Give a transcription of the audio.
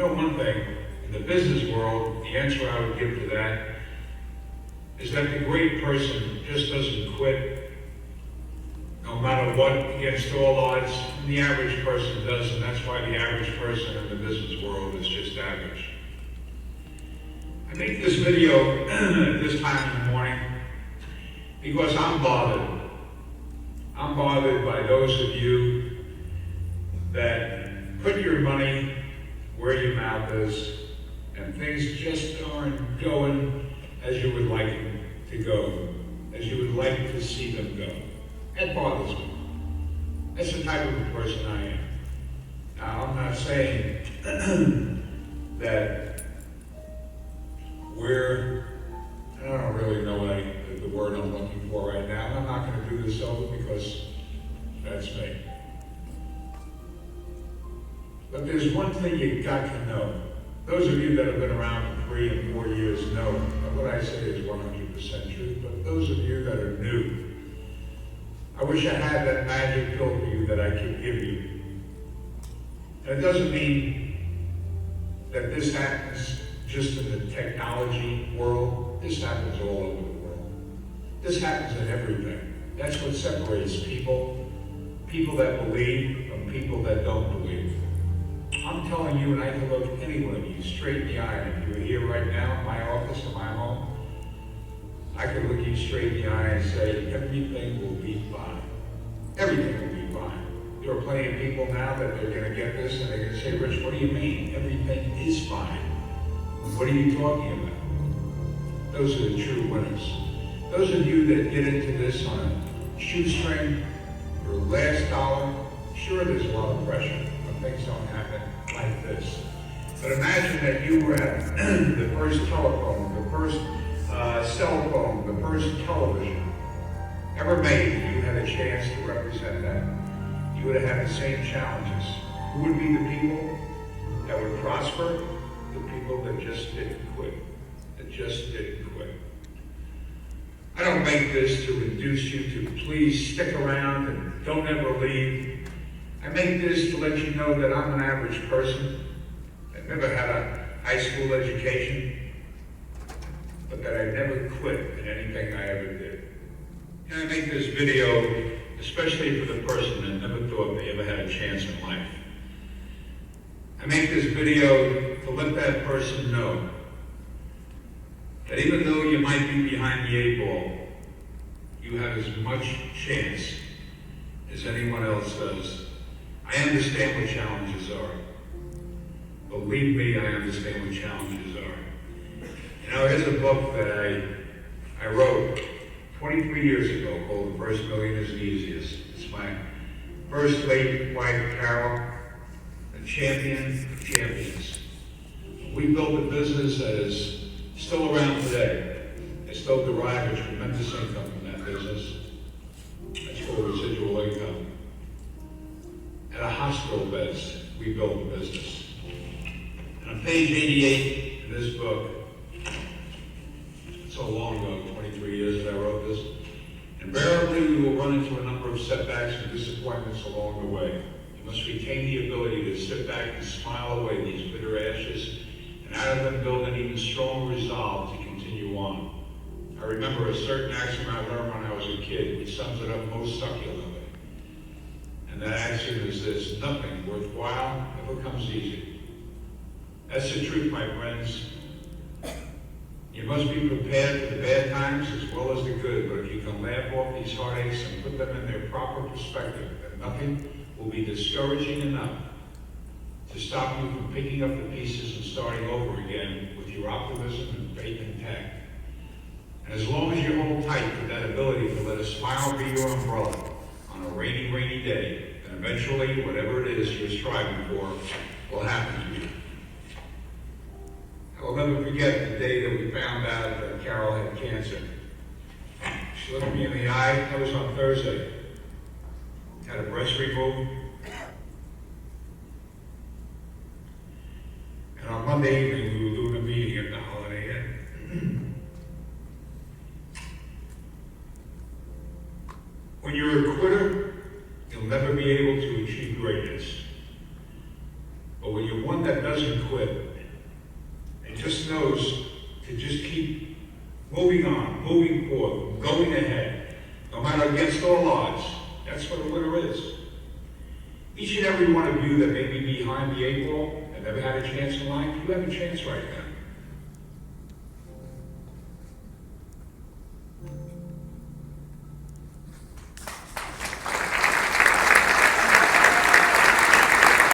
know one thing, in the business world, the answer I would give to that is that the great person just doesn't quit no matter what, against all odds. The average person does, and that's why the average person in the business world is just average. I make this video at this time in the morning because I'm bothered. I'm bothered by those of you that put your money where your mouth is, and things just aren't going as you would like them to go, as you would like to see them go. That bothers me. That's the type of a person I am. Now, I'm not saying that I don't really know the word I'm looking for right now. I'm not going to do this over because that's me. But there's one thing you've got to know. Those of you that have been around for 3 and 4 years know that what I say is 100% true, but those of you that are new, I wish I had that magic pill for you that I could give you. And it doesn't mean that this happens just in the technology world. This happens all over the world. This happens in everything. That's what separates people that believe from people that don't believe. I'm telling you, and I can look any one of you straight in the eye, and if you were here right now in my office or my home, I could look you straight in the eye and say, everything will be fine. Everything will be fine. There are plenty of people now that they're going to get this, and they're going to say, Rich, what do you mean? Everything is fine. What are you talking about? Those are the true winners. Those of you that get into this on a shoestring, your last dollar, sure, there's a lot of pressure when things don't happen like this. But imagine that you were at the first telephone, the first cell phone, the first television ever made, and you had a chance to represent that. You would have had the same challenges. Who would be the people that would prosper? The people that just didn't quit. That just didn't quit. I don't make this to induce you to please stick around and don't ever leave. I make this to let you know that I'm an average person. I've never had a high school education, but that I never quit in anything I ever did. And I make this video especially for the person that never thought they ever had a chance in life. I make this video to let that person know that even though you might be behind the 8 ball, you have as much chance as anyone else does. I understand what challenges are. Believe me, I understand what challenges are. You know, here's a book that I wrote 23 years ago called The First Million is the Easiest. It's my first late wife, Carol, a champion of champions. We built a business that is still around today. I still derive a tremendous income from that business. That's called residual income. At a hospital beds, we built a business. And on page 88 in this book, it's so long ago, 23 years that I wrote this, invariably you will run into a number of setbacks and disappointments along the way. You must retain the ability to sit back and smile away these bitter ashes, and out of them build an even stronger resolve to continue on. I remember a certain axiom I learned when I was a kid, which sums it up most succulently. And that axiom is this: nothing worthwhile ever comes easy. That's the truth, my friends. You must be prepared for the bad times as well as the good, but if you can laugh off these heartaches and put them in their proper perspective, then nothing will be discouraging enough to stop you from picking up the pieces and starting over again with your optimism and faith intact. And as long as you hold tight to that ability to let a smile be your umbrella on a rainy, rainy day, then eventually whatever it is you're striving for will happen to you. I will never forget the day that we found out that Carol had cancer. She looked me in the eye. That was on Thursday. Had a breast removed. And on Monday evening, we were doing a meeting at the Holiday Inn. When you're a quitter, you'll never be able to achieve greatness. But when you're one that doesn't quit, and just knows to just keep moving on, moving forward, going ahead, no matter against all odds, that's what a winner is. Each and every one of you that may be behind the eight ball and never had a chance in life, you have a chance right now.